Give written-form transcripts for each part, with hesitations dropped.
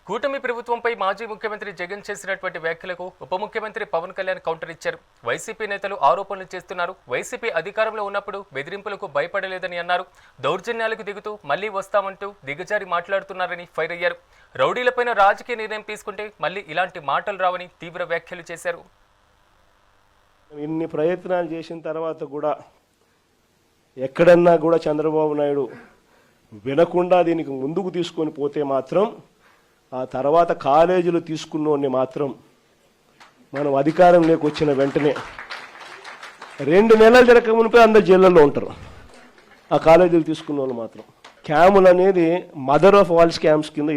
కూటమి ప్రభుత్వంపై మాజీ ముఖ్యమంత్రి జగన్ చేసినటువంటి వ్యాఖ్యలకు ఉప ముఖ్యమంత్రి పవన్ కళ్యాణ్ కౌంటర్ ఇచ్చారు. వైసీపీ నేతలు ఆరోపణలు చేస్తున్నారు. వైసీపీ అధికారంలో ఉన్నప్పుడు బెదిరింపులకు భయపడలేదని అన్నారు. దౌర్జన్యాలకు దిగుతూ మళ్లీ వస్తామంటూ దిగజారి మాట్లాడుతున్నారని ఫైర్ అయ్యారు. రౌడీలపైన రాజకీయ నిర్ణయం తీసుకుంటే మళ్లీ ఇలాంటి మాటలు రావని తీవ్ర వ్యాఖ్యలు చేశారు. ఇన్ని ప్రయత్నాలు చేసిన తర్వాత కూడా ఎక్కడన్నా కూడా చంద్రబాబు నాయుడు వినకుండా దీనికి ముందుకు తీసుకొని పోతే మాత్రం ఆ తర్వాత కాలేజీలు తీసుకున్నోడిని మాత్రం మనం అధికారంలోకి వచ్చిన వెంటనే 2 నెలలు జరగక మునిపే అందరు జైళ్ళల్లో ఉంటారు. ఆ కాలేజీలు తీసుకున్న వాళ్ళు మాత్రం స్కాములు అనేది మదర్ ఆఫ్ ఆల్ స్కామ్స్ కింద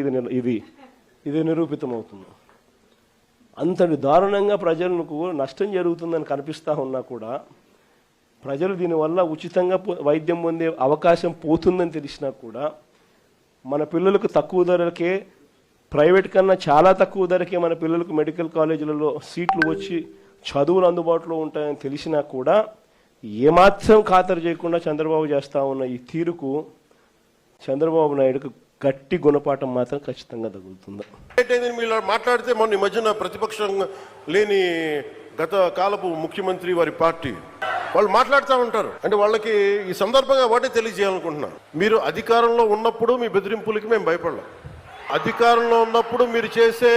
ఇది నిరూపితమవుతుంది. అంతటి దారుణంగా ప్రజలకు నష్టం జరుగుతుందని కనిపిస్తూ ఉన్నా కూడా ప్రజలు దీనివల్ల ఉచితంగా వైద్యం పొందే అవకాశం పోతుందని తెలిసినా కూడా మన పిల్లలకు తక్కువ ధరలకే, ప్రైవేట్ కన్నా చాలా తక్కువ ధరకే మన పిల్లలకు మెడికల్ కాలేజీలలో సీట్లు వచ్చి చదువులు అందుబాటులో ఉంటాయని తెలిసినా కూడా ఏమాత్రం ఖాతరు చేయకుండా చంద్రబాబు చేస్తూ ఉన్న ఈ తీరుకు చంద్రబాబు నాయుడుకు గట్టి గుణపాఠం మాత్రం ఖచ్చితంగా తగులుతుంది. మీరు మాట్లాడితే మొన్న ఈ మధ్యన ప్రతిపక్షం లేని గత కాలపు ముఖ్యమంత్రి వారి పార్టీ వాళ్ళు మాట్లాడుతూ ఉంటారు. అంటే వాళ్ళకి ఈ సందర్భంగా వాటే తెలియజేయాలనుకుంటున్నారు. మీరు అధికారంలో ఉన్నప్పుడు మీ బెదిరింపులకి మేము భయపడలేం. అధికారంలో ఉన్నప్పుడు మీరు చేసే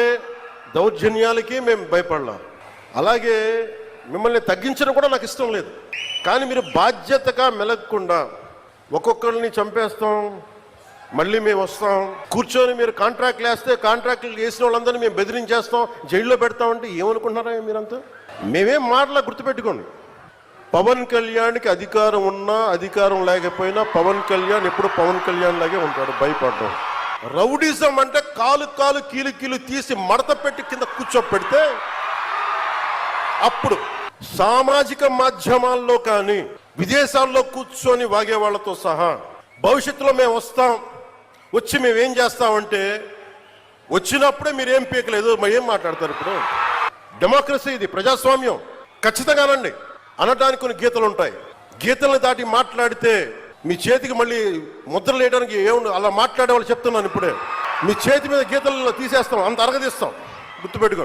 దౌర్జన్యాలకి మేము భయపడలేం. అలాగే మిమ్మల్ని తగ్గించడం కూడా నాకు ఇష్టం లేదు. కానీ మీరు బాధ్యతగా మెలగకుండా ఒక్కొక్కరిని చంపేస్తాం, మళ్ళీ మేము వస్తాం, కూర్చొని మీరు కాంట్రాక్ట్లు వేస్తే కాంట్రాక్ట్లు వేసిన వాళ్ళందరినీ మేము బెదిరించేస్తాం, జైల్లో పెడతామంటే ఏమనుకుంటున్నారా మీరంతా? మేమేం మాటలా గుర్తుపెట్టుకోండి. పవన్ కళ్యాణ్కి అధికారం ఉన్నా అధికారం లేకపోయినా పవన్ కళ్యాణ్ ఎప్పుడు పవన్ కళ్యాణ్ లాగే ఉంటాడు, భయపడడం. రౌడీజం అంటే కాలు కీలు తీసి మడత పెట్టి కింద కూర్చోపెడితే అప్పుడు సామాజిక మాధ్యమాల్లో కానీ విదేశాల్లో కూర్చొని వాగే వాళ్ళతో సహా భవిష్యత్తులో మేము వస్తాం, వచ్చి మేమేం చేస్తామంటే వచ్చినప్పుడే మీరేం పీకలేదు మరి ఏం మాట్లాడతారు? ఇప్పుడు డెమోక్రసీ, ఇది ప్రజాస్వామ్యం. ఖచ్చితంగానండి అనడానికి కొన్ని గీతలు ఉంటాయి. గీతలను దాటి మాట్లాడితే మీ చేతికి మళ్ళీ ముద్రలు వేయడానికి ఏముంది? అలా మాట్లాడే వాళ్ళు చెప్తున్నాను ఇప్పుడే, మీ చేతి మీద గీతలు తీసేస్తాం, అంత అరగదీస్తాం, గుర్తుపెట్టుకోండి.